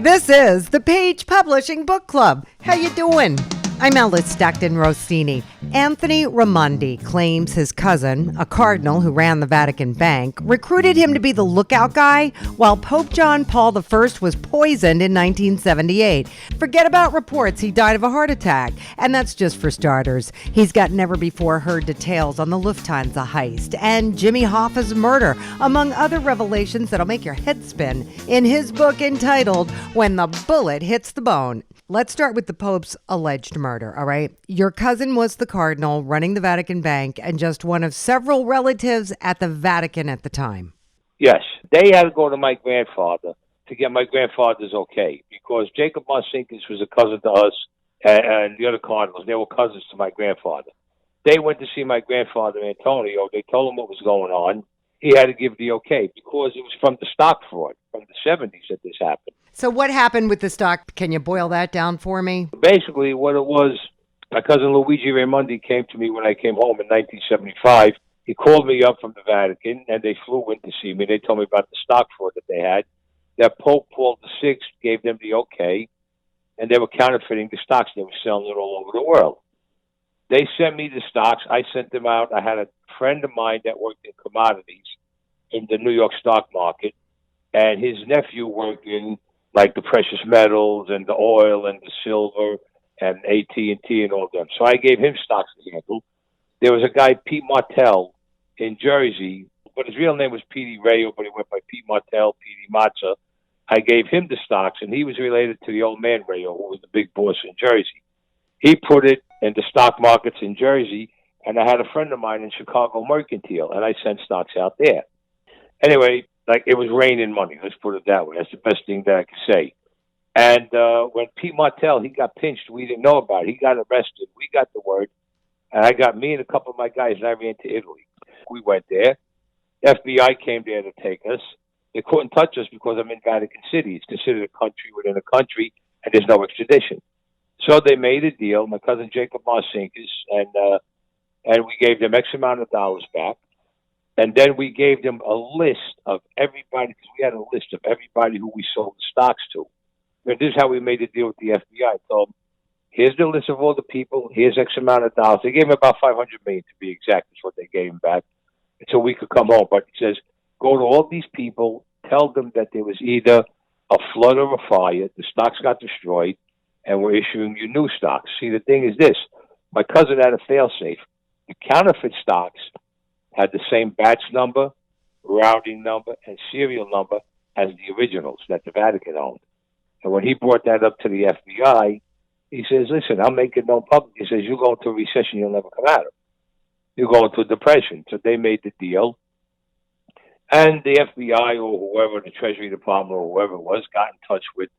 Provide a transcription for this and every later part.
This is the Page Publishing Book Club. How you doing? I'm Alice Stockton Rossini. Anthony Raimondi claims his cousin, a cardinal who ran the Vatican Bank, recruited him to be the lookout guy while Pope John Paul I was poisoned in 1978. Forget about reports he died of a heart attack. And that's just for starters. He's got never-before-heard details on the Lufthansa heist and Jimmy Hoffa's murder, among other revelations that'll make your head spin, in his book entitled When the Bullet Hits the Bone. Let's start with the Pope's alleged murder, all right? Your cousin was the cardinal running the Vatican Bank and just one of several relatives at the Vatican at the time. Yes, they had to go to my grandfather to get my grandfather's okay, because Jacob Marcinkus was a cousin to us and the other cardinals. They were cousins to my grandfather. They went to see my grandfather, Antonio. They told him what was going on. He had to give the okay because it was from the stock fraud from the 70s that this happened. So what happened with the stock? Can you boil that down for me? Basically, what it was, my cousin Luigi Raimondi came to me when I came home in 1975. He called me up from the Vatican, and they flew in to see me. They told me about the stock fraud that they had, that Pope Paul VI gave them the okay, and they were counterfeiting the stocks. They were selling it all over the world. They sent me the stocks. I sent them out. I had a friend of mine that worked in commodities in the New York stock market, and his nephew worked in like the precious metals and the oil and the silver and AT&T and all of them. So I gave him stocks to handle. There was a guy, Pete Martell, in Jersey, but his real name was Petey Rayo, but he went by Pete Martell, Petey Matza. I gave him the stocks, and he was related to the old man Rayo, who was the big boss in Jersey. He put it in the stock markets in Jersey, and I had a friend of mine in Chicago Mercantile, and I sent stocks out there. Anyway, like it was raining money, let's put it that way. That's the best thing that I could say. And when Pete Martell, he got pinched, we didn't know about it. He got arrested. We got the word. And I got me and a couple of my guys, and I ran to Italy. We went there. FBI came there to take us. They couldn't touch us because I'm in Vatican City. It's considered a country within a country, and there's no extradition. So they made a deal, my cousin Jacob Marcinkus, and we gave them X amount of dollars back. And then we gave them a list of everybody, because we had a list of everybody who we sold the stocks to. And this is how we made a deal with the FBI. I told them, here's the list of all the people, here's X amount of dollars. They gave him about $500 million to be exact, is what they gave him back, until we could come home. But he says, go to all these people, tell them that there was either a flood or a fire, the stocks got destroyed, and we're issuing you new stocks. See, the thing is this, my cousin had a fail-safe. The counterfeit stocks had the same batch number, routing number, and serial number as the originals that the Vatican owned. And when he brought that up to the FBI, he says, listen, I'll make it known public. He says, you go into a recession, you'll never come out of it. You go into a depression. So they made the deal. And the FBI or whoever, the Treasury Department or whoever it was, got in touch with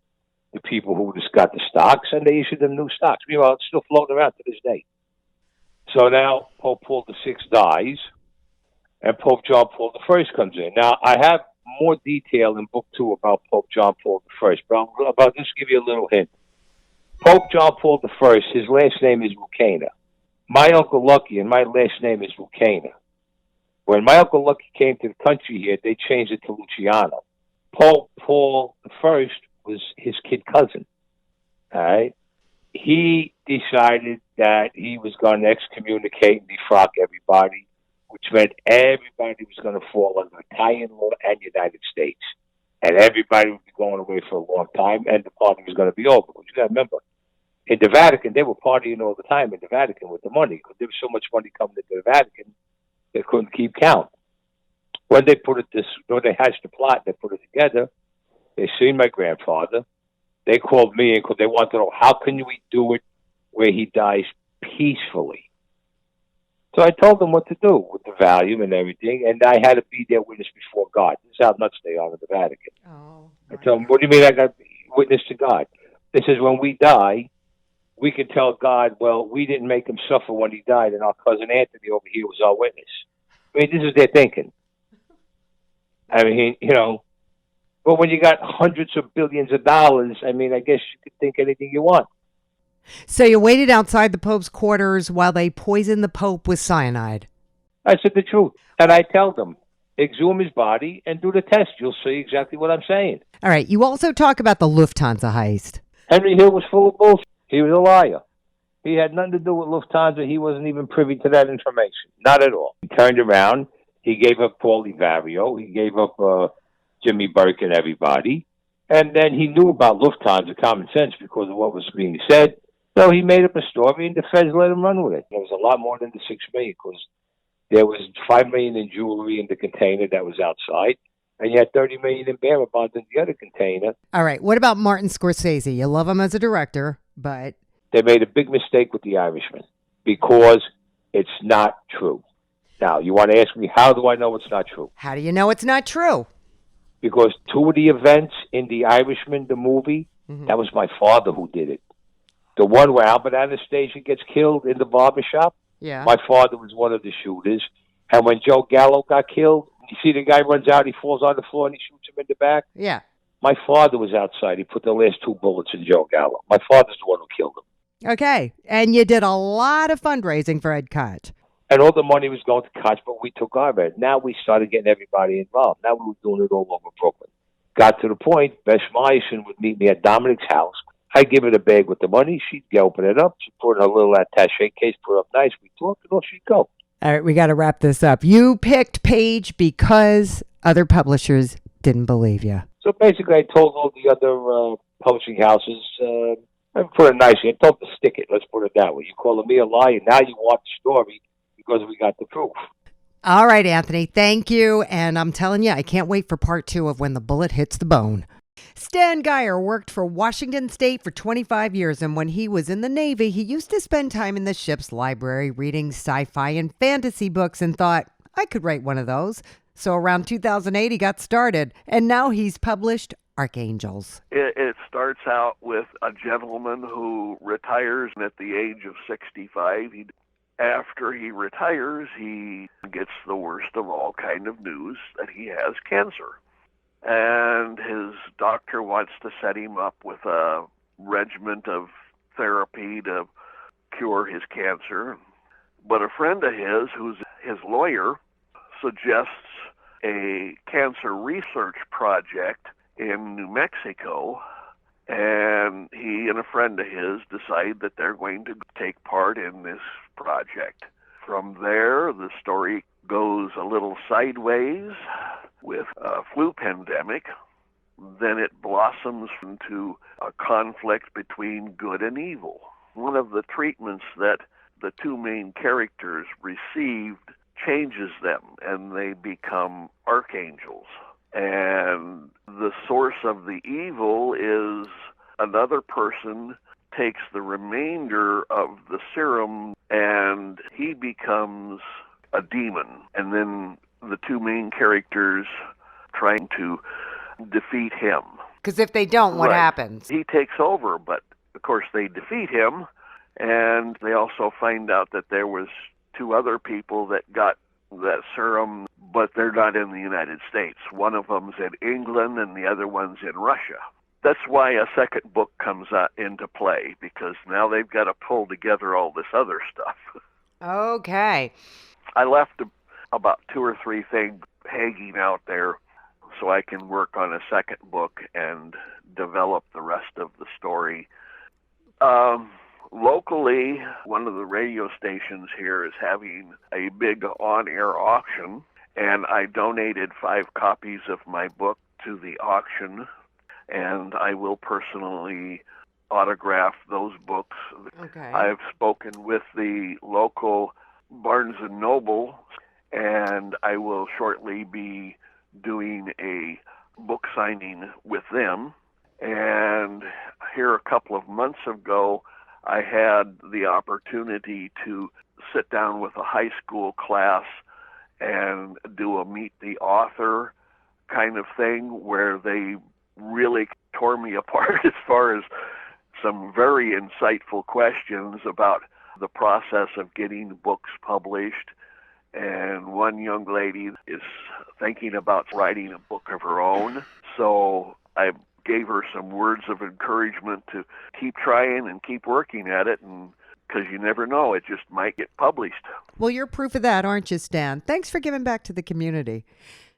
the people who just got the stocks, and they issued them new stocks. Meanwhile, it's still floating around to this day. So now Pope Paul VI dies, and Pope John Paul I comes in. Now, I have more detail in Book 2 about Pope John Paul I, but I'll just give you a little hint. Pope John Paul I, his last name is Lucana. My Uncle Lucky and my last name is Lucana. When my Uncle Lucky came to the country here, they changed it to Luciano. Pope Paul I was his kid cousin. All right? He decided that he was going to excommunicate and defrock everybody, which meant everybody was going to fall under Italian law and United States. And everybody would be going away for a long time, and the party was going to be over. But you got to remember, in the Vatican, they were partying all the time in the Vatican with the money, because there was so much money coming into the Vatican, they couldn't keep count. When they they hatched the plot, they put it together, they seen my grandfather, they called me because they wanted to know, how can we do it where he dies peacefully? So I told them what to do with the volume and everything, and I had to be their witness before God. This is how nuts they are in the Vatican. Oh, I told them, what do you mean I got to be witness to God? They says, when we die, we can tell God, well, we didn't make him suffer when he died, and our cousin Anthony over here was our witness. I mean, this is their thinking. I mean, but when you got hundreds of billions of dollars, I mean, I guess you could think anything you want. So you waited outside the Pope's quarters while they poisoned the Pope with cyanide. I said the truth. And I tell them, exhume his body and do the test. You'll see exactly what I'm saying. All right. You also talk about the Lufthansa heist. Henry Hill was full of bullshit. He was a liar. He had nothing to do with Lufthansa. He wasn't even privy to that information. Not at all. He turned around. He gave up Paulie Vario. He gave up Jimmy Burke and everybody. And then he knew about Lufthansa, common sense, because of what was being said. So he made up a story, and the feds let him run with it. There was a lot more than the $6 million, because there was $5 million in jewelry in the container that was outside, and you had $30 million in bearer bonds in the other container. All right. What about Martin Scorsese? You love him as a director, but They made a big mistake with The Irishman because it's not true. Now, you want to ask me, how do I know it's not true? how do you know it's not true? Because two of the events in The Irishman, the movie, that was my father who did it. The one where Albert Anastasia gets killed in the barbershop, Yeah. my father was one of the shooters. And when Joe Gallo got killed, you see the guy runs out, he falls on the floor, and he shoots him in the back? Yeah. My father was outside. He put the last 2 bullets in Joe Gallo. My father's the one who killed him. Okay. And you did a lot of fundraising for Ed Koch. And all the money was going to Koch, but we took our end. Now we started getting everybody involved. Now we were doing it all over Brooklyn. Got to the point, Bess Meyerson would meet me at Dominic's house. I'd give her the bag with the money. She'd open it up. She'd put it in a little attache case, put it up nice. We'd talk, and off she'd go. All right. We got to wrap this up. You picked Page because other publishers didn't believe you. So basically, I told all the other publishing houses, I put it nicely, I told them to stick it. Let's put it that way. You're calling me a liar. Now you want the story because we got the proof. All right, Anthony. Thank you. And I'm telling you, I can't wait for part 2 of When the Bullet Hits the Bone. Stan Geyer worked for Washington State for 25 years, and when he was in the Navy, he used to spend time in the ship's library reading sci-fi and fantasy books and thought, I could write one of those. So around 2008, he got started, and now he's published Archangels. It starts out with a gentleman who retires at the age of 65. After he retires, he gets the worst of all kind of news that he has cancer. And his doctor wants to set him up with a regimen of therapy to cure his cancer. But a friend of his, who's his lawyer, suggests a cancer research project in New Mexico, and he and a friend of his decide that they're going to take part in this project. From there, the story goes a little sideways with a flu pandemic. Then it blossoms into a conflict between good and evil. One of the treatments that the 2 main characters received changes them, and they become archangels. And the source of the evil is another person takes the remainder of the serum, and he becomes a demon. And then the 2 main characters trying to defeat him. Because if they don't, what Right. happens? He takes over, but of course they defeat him, and they also find out that there was 2 other people that got that serum, but they're not in the United States. One of them's in England, and the other one's in Russia. That's why a second book comes into play, because now they've got to pull together all this other stuff. Okay. I left about 2 or 3 things hanging out there so I can work on a second book and develop the rest of the story. Locally, one of the radio stations here is having a big on-air auction, and I donated 5 copies of my book to the auction, and I will personally autograph those books. Okay. I've spoken with the local Barnes & Noble, and I will shortly be doing a book signing with them. And here a couple of months ago, I had the opportunity to sit down with a high school class and do a meet the author kind of thing where they really tore me apart as far as some very insightful questions about the process of getting books published. And one young lady is thinking about writing a book of her own. So I gave her some words of encouragement to keep trying and keep working at it, and because you never know, it just might get published. Well, you're proof of that, aren't you, Stan? Thanks for giving back to the community.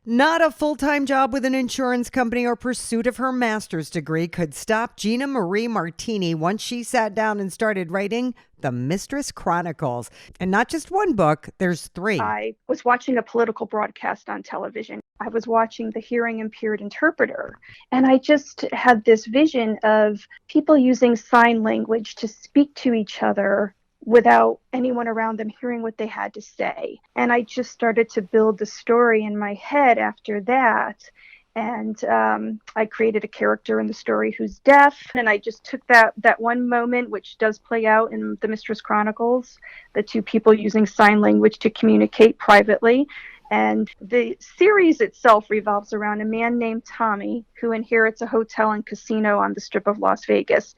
Not a full-time job with an insurance company or pursuit of her master's degree could stop Gina Marie Martini once she sat down and started writing The Mistress Chronicles. And not just one book, there's 3. I was watching a political broadcast on television. I was watching The Hearing Impaired Interpreter, and I just had this vision of people using sign language to speak to each other without anyone around them hearing what they had to say. And I just started to build the story in my head after that. And I created a character in the story who's deaf. And I just took that one moment, which does play out in The Mistress Chronicles, the 2 people using sign language to communicate privately. And the series itself revolves around a man named Tommy who inherits a hotel and casino on the Strip of Las Vegas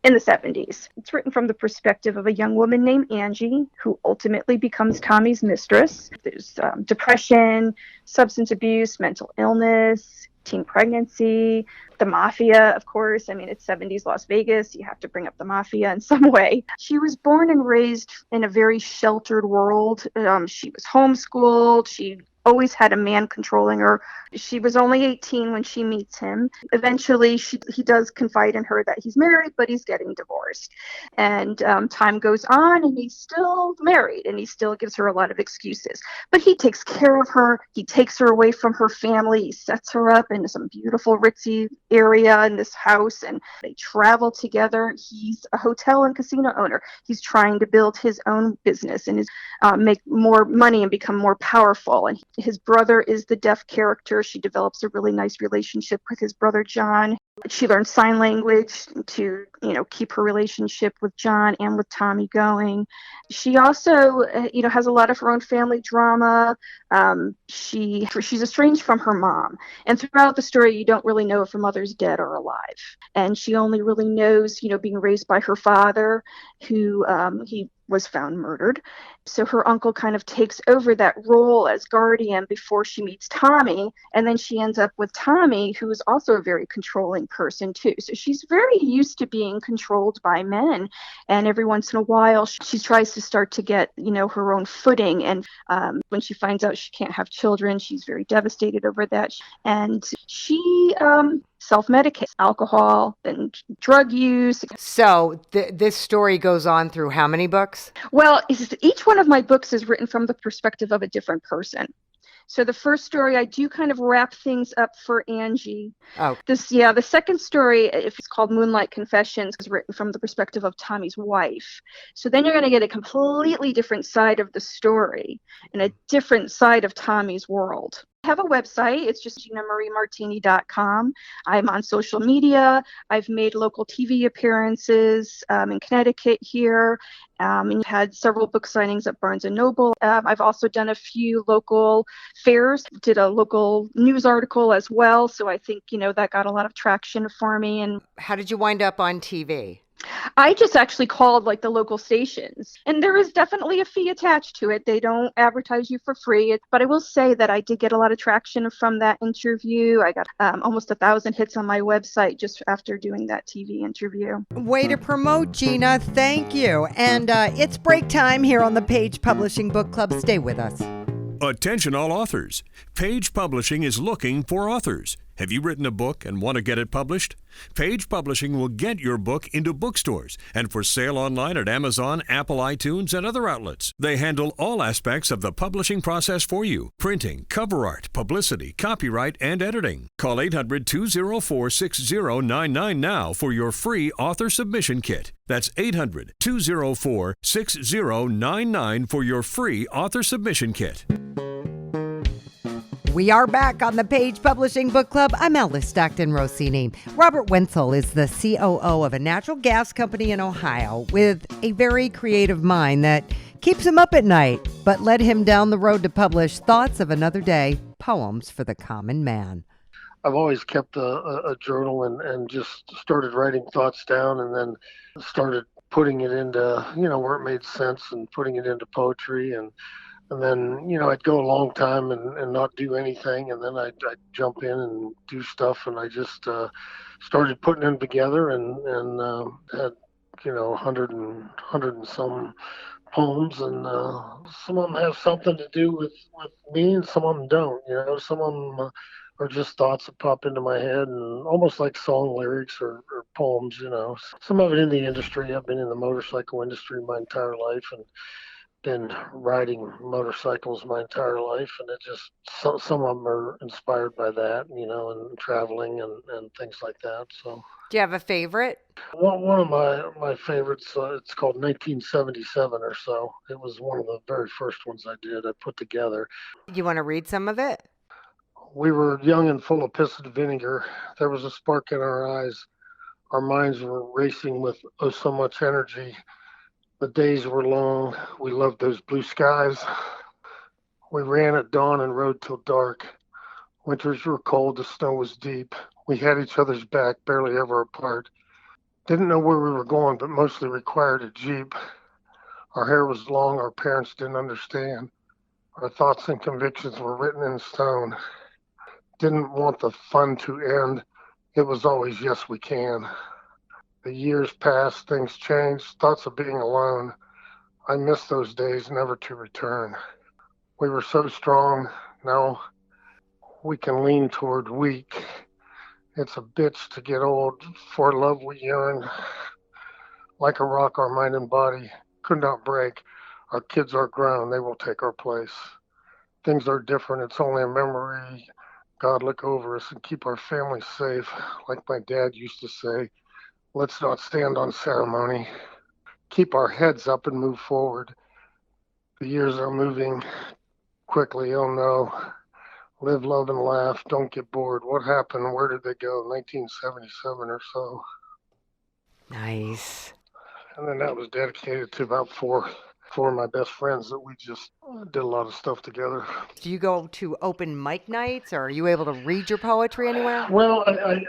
in the 70s. It's written from the perspective of a young woman named Angie, who ultimately becomes Tommy's mistress. There's depression, substance abuse, mental illness, teen pregnancy, the mafia, of course. I mean, it's 70s Las Vegas. You have to bring up the mafia in some way. She was born and raised in a very sheltered world. She was homeschooled. She always had a man controlling her. She was only 18 when she meets him. Eventually, he does confide in her that he's married, but he's getting divorced. And time goes on, and he's still married, and he still gives her a lot of excuses. But he takes care of her. He takes her away from her family. He sets her up in some beautiful ritzy area in this house, and they travel together. He's a hotel and casino owner. He's trying to build his own business and make more money and become more powerful. And his brother is the deaf character. She develops a really nice relationship with his brother, John. She learns sign language to, keep her relationship with John and with Tommy going. She also, has a lot of her own family drama. She's estranged from her mom. And throughout the story, you don't really know if her mother's dead or alive. And she only really knows, being raised by her father, who he was found murdered. So her uncle kind of takes over that role as guardian before she meets Tommy. And then she ends up with Tommy, who is also a very controlling person too. So she's very used to being controlled by men. And every once in a while, she tries to start to get, her own footing. And when she finds out she can't have children, she's very devastated over that. And she self-medicates, alcohol and drug use. So this story goes on through how many books? Well, each one of my books is written from the perspective of a different person. So the first story, I do kind of wrap things up for Angie. Oh. The second story, if it's called Moonlight Confessions, is written from the perspective of Tommy's wife. So then you're going to get a completely different side of the story and a different side of Tommy's world. I have a website. It's just GinaMarieMartini.com. I'm on social media. I've made local TV appearances in Connecticut here, and had several book signings at Barnes & Noble. I've also done a few local fairs, did a local news article as well. So I think, that got a lot of traction for me. And how did you wind up on TV? I just actually called the local stations, and there is definitely a fee attached to it. They don't advertise you for free, but I will say that I did get a lot of traction from that interview. I got almost 1,000 hits on my website just after doing that TV interview. Way to promote, Gina. Thank you. And it's break time here on the Page Publishing Book Club. Stay with us. Attention all authors. Page Publishing is looking for authors. Have you written a book and want to get it published? Page Publishing will get your book into bookstores and for sale online at Amazon, Apple iTunes, and other outlets. They handle all aspects of the publishing process for you: printing, cover art, publicity, copyright, and editing. Call 800-204-6099 now for your free author submission kit. That's 800-204-6099 for your free author submission kit. We are back on the Page Publishing Book Club. I'm Alice Stockton Rossini. Robert Wenzel is the COO of a natural gas company in Ohio with a very creative mind that keeps him up at night, but led him down the road to publish Thoughts of Another Day, Poems for the Common Man. I've always kept a journal and just started writing thoughts down, and then started putting it into, where it made sense, and putting it into poetry. And then, I'd go a long time and not do anything. And then I'd jump in and do stuff. And I just started putting them together and had, 100 and some poems, and some of them have something to do with me, and some of them don't. Some of them are just thoughts that pop into my head, and almost like song lyrics or poems. Some of it in the industry. I've been in the motorcycle industry my entire life, and been riding motorcycles my entire life, and it just some of them are inspired by that, and traveling and things like that. So. Do you have a favorite? One of my favorites, it's called 1977 or so. It was one of the very first ones I put together. You want to read some of it? We were young and full of piss and vinegar. There was a spark in our eyes. Our minds were racing with oh so much energy. The days were long. We loved those blue skies. We ran at dawn and rode till dark. Winters were cold, the snow was deep. We had each other's back, barely ever apart. Didn't know where we were going, but mostly required a Jeep. Our hair was long, our parents didn't understand. Our thoughts and convictions were written in stone. Didn't want the fun to end. It was always, yes, we can. The years passed, things changed, thoughts of being alone. I miss those days, never to return. We were so strong, now we can lean toward weak. It's a bitch to get old, for love we yearn. Like a rock, our mind and body could not break. Our kids are grown, they will take our place. Things are different, it's only a memory. God, look over us and keep our family safe. Like my dad used to say, let's not stand on ceremony. Keep our heads up and move forward. The years are moving quickly, oh no. Live, love, and laugh. Don't get bored. What happened? Where did they go? 1977 or so. Nice. And then that was dedicated to about four of my best friends that we just did a lot of stuff together. Do you go to open mic nights, or are you able to read your poetry anywhere? Well,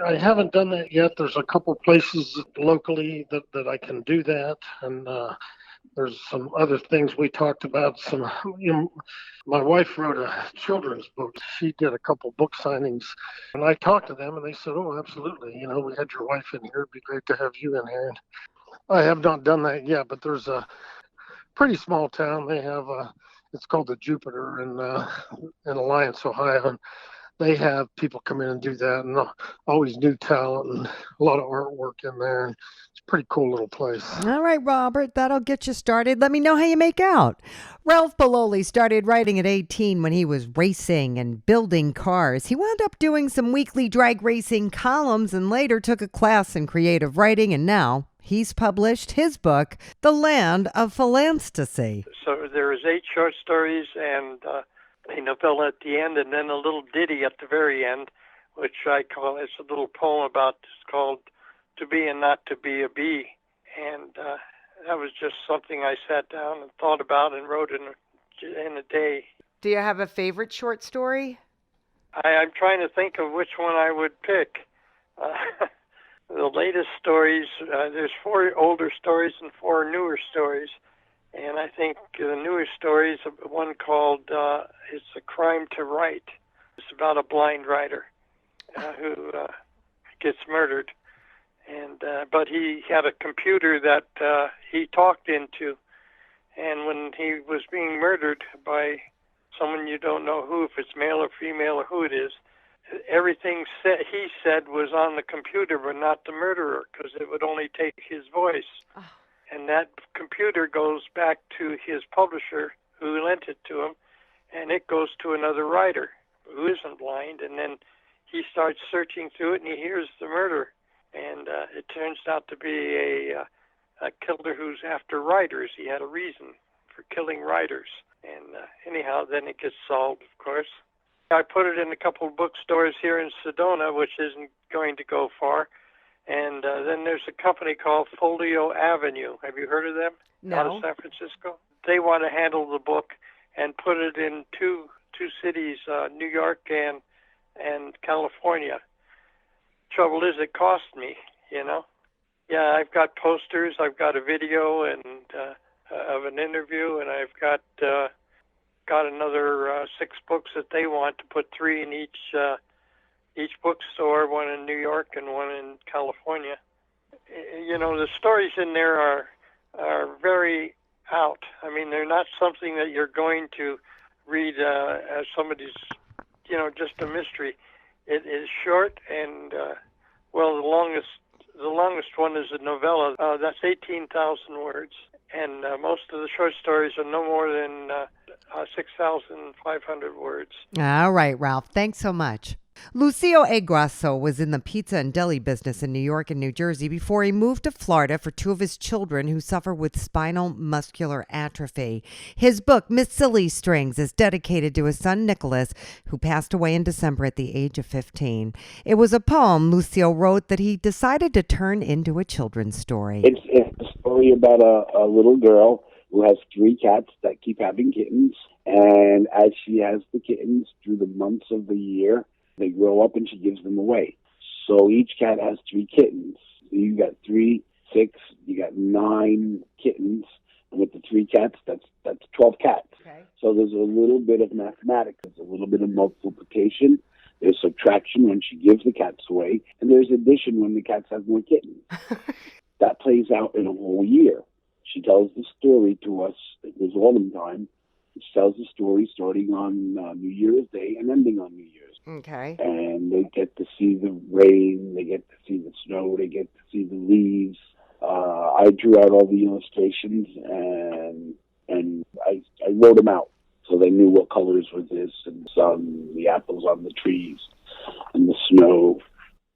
I haven't done that yet. There's a couple places locally that I can do that. And there's some other things we talked about. My wife wrote a children's book. She did a couple book signings, and I talked to them, and they said, "Oh, absolutely. We had your wife in here. It'd be great to have you in here." And I have not done that yet, but there's a pretty small town. They have it's called the Jupiter in Alliance, Ohio. And they have people come in and do that, and always new talent and a lot of artwork in there. And it's a pretty cool little place. All right, Robert, that'll get you started. Let me know how you make out. Ralph Pololi started writing at 18 when he was racing and building cars. He wound up doing some weekly drag racing columns and later took a class in creative writing, and now he's published his book, The Land of Philanstesy. So there is 8 short stories and a novella at the end, and then a little ditty at the very end, which I call, it's a little poem about, it's called To Be and Not to Be a Bee. And that was just something I sat down and thought about and wrote in a day. Do you have a favorite short story? I'm trying to think of which one I would pick. The latest stories, there's 4 older stories and 4 newer stories. And I think the newest story is one called It's a Crime to Write. It's about a blind writer who gets murdered. And but he had a computer that he talked into. And when he was being murdered by someone you don't know who, if it's male or female or who it is, everything he said was on the computer, but not the murderer, because it would only take his voice. Oh. And that computer goes back to his publisher who lent it to him, and it goes to another writer who isn't blind, and then he starts searching through it, and he hears the murder. And it turns out to be a killer who's after writers. He had a reason for killing writers. And anyhow, then it gets solved, of course. I put it in a couple of bookstores here in Sedona, which isn't going to go far. And then there's a company called Folio Avenue. Have you heard of them? No. Out of San Francisco. They want to handle the book and put it in two cities, New York and California. Trouble is, it cost me, Yeah, I've got posters, I've got a video and of an interview, and I've got another 6 books that they want to put 3 in each bookstore, one in New York and one in California. The stories in there are very out. I mean, they're not something that you're going to read as somebody's, just a mystery. It is short and well, the longest one is a novella. That's 18,000 words, and most of the short stories are no more than 6,500 words. All right, Ralph. Thanks so much. Lucio A. Grasso was in the pizza and deli business in New York and New Jersey before he moved to Florida for two of his children who suffer with spinal muscular atrophy. His book, Miss Silly Strings, is dedicated to his son Nicholas, who passed away in December at the age of 15. It was a poem Lucio wrote that he decided to turn into a children's story. It's a story about a little girl who has three cats that keep having kittens. And as she has the kittens through the months of the year, they grow up and she gives them away. So each cat has three kittens. You got 3, 6, you got 9 kittens. And with the 3 cats, that's 12 cats. Okay. So there's a little bit of mathematics. There's a little bit of multiplication. There's subtraction when she gives the cats away. And there's addition when the cats have more kittens. That plays out in a whole year. She tells the story to us. It was autumn time. She tells the story starting on New Year's Day and ending on New Year's. Okay. And they get to see the rain, they get to see the snow, they get to see the leaves. I drew out all the illustrations and I wrote them out so they knew what colors were this and the sun, the apples on the trees, and the snow.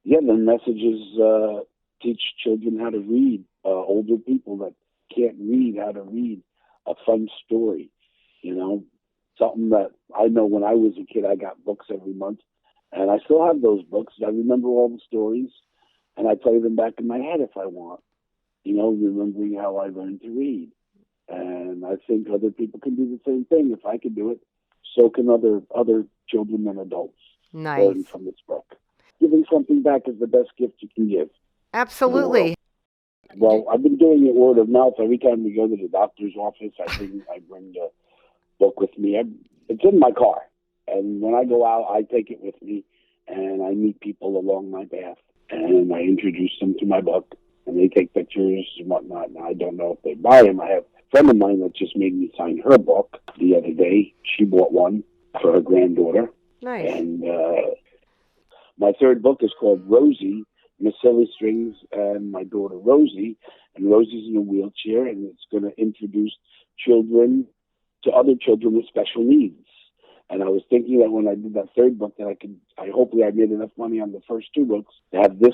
Yeah, the messages teach children how to read, older people that can't read how to read a fun story, something that I know when I was a kid, I got books every month, and I still have those books. I remember all the stories, and I play them back in my head if I want, remembering how I learned to read. And I think other people can do the same thing. If I can do it, so can other children and adults Nice. learn from this book. Giving something back is the best gift you can give. Absolutely. Well, I've been doing it word of mouth. Every time we go to the doctor's office, I bring the book with me. It's in my car, and when I go out, I take it with me, and I meet people along my path, and I introduce them to my book, and they take pictures and whatnot. And I don't know if they buy them. I have a friend of mine that just made me sign her book the other day. She bought one for her granddaughter. Nice. And my third book is called Rosie, Miss Silly Strings, and my daughter Rosie. And Rosie's in a wheelchair, and it's going to introduce children to other children with special needs. And I was thinking that when I did that third book that hopefully I made enough money on the first 2 books to have the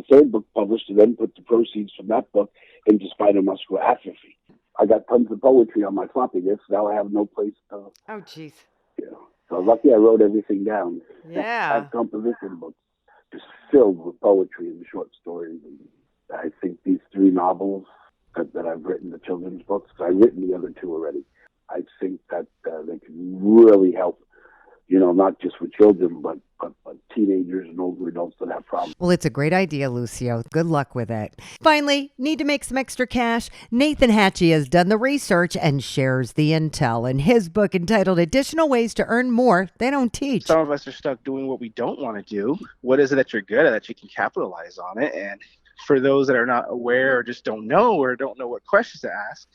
third book published and then put the proceeds from that book into spinal muscular atrophy. I got tons of poetry on my floppy disk. Now I have no place to. Oh, jeez. So lucky I wrote everything down. Yeah. I have composition books just filled with poetry and short stories. And I think these 3 novels that I've written, the children's books, I've written the other 2 already. I think that they can really help, not just for children, but teenagers and older adults that have problems. Well, it's a great idea, Lucio. Good luck with it. Finally, need to make some extra cash? Nathan Hatchie has done the research and shares the intel in his book entitled Additional Ways to Earn More They Don't Teach. Some of us are stuck doing what we don't want to do. What is it that you're good at that you can capitalize on it? And for those that are not aware or just don't know what questions to ask,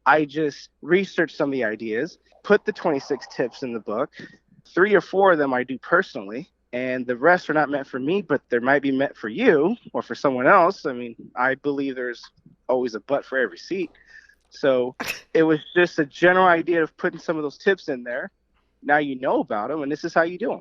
I just researched some of the ideas, put the 26 tips in the book. 3 or 4 of them I do personally, and the rest are not meant for me, but they might be meant for you or for someone else. I mean, I believe there's always a butt for every seat. So it was just a general idea of putting some of those tips in there. Now you know about them, and this is how you do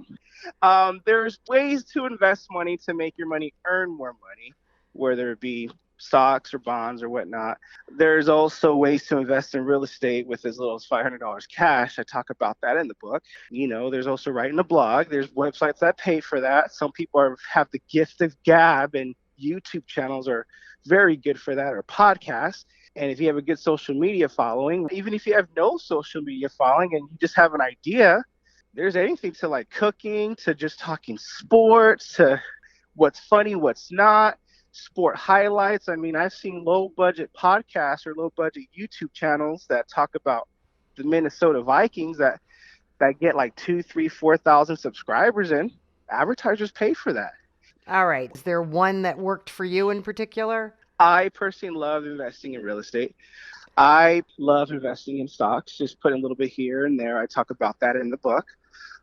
them. There's ways to invest money to make your money earn more money, whether it be stocks or bonds or whatnot. There's also ways to invest in real estate with as little as $500 cash. I talk about that in the book. There's also writing a blog. There's websites that pay for that. Some people have the gift of gab, and YouTube channels are very good for that, or podcasts. And if you have a good social media following, even if you have no social media following and you just have an idea, there's anything to like cooking, to just talking sports, to what's funny, what's not. Sport highlights. I mean, I've seen low budget podcasts or low budget YouTube channels that talk about the Minnesota Vikings that get like 2,000, 3,000, 4,000 subscribers in. Advertisers pay for that. All right. Is there one that worked for you in particular? I personally love investing in real estate. I love investing in stocks, just putting a little bit here and there. I talk about that in the book.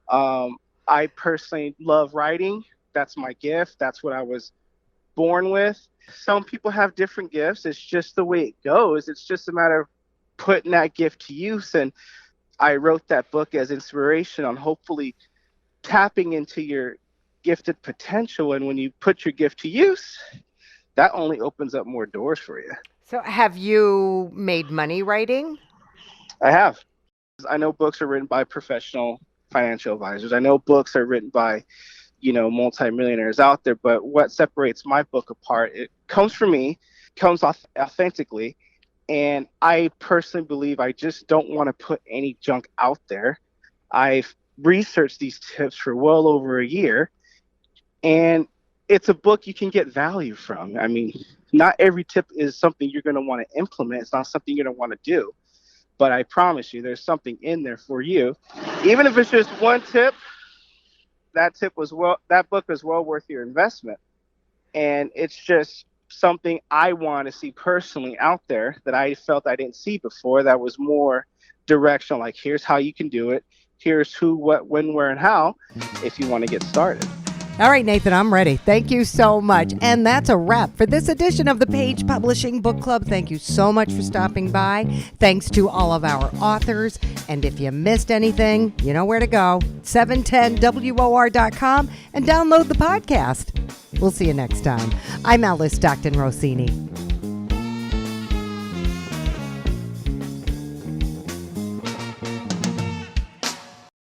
I personally love writing. That's my gift. That's what I was born with. Some people have different gifts. It's just the way it goes. It's just a matter of putting that gift to use. And I wrote that book as inspiration on hopefully tapping into your gifted potential. And when you put your gift to use, that only opens up more doors for you. So have you made money writing? I have. I know books are written by professional financial advisors. I know books are written by, multimillionaires out there, but what separates my book apart, it comes from me, comes off authentically. And I personally believe I just don't want to put any junk out there. I've researched these tips for well over a year, and it's a book you can get value from. I mean, not every tip is something you're going to want to implement. It's not something you're going to want to do. But I promise you, there's something in there for you. Even if it's just one tip, that book is well worth your investment. And it's just something I want to see personally out there that I felt I didn't see before, that was more directional, like here's how you can do it. Here's who, what, when, where, and how, if you want to get started. All right, Nathan, I'm ready. Thank you so much. And that's a wrap for this edition of the Page Publishing Book Club. Thank you so much for stopping by. Thanks to all of our authors. And if you missed anything, you know where to go. 710WOR.com and download the podcast. We'll see you next time. I'm Alice Stockton Rossini.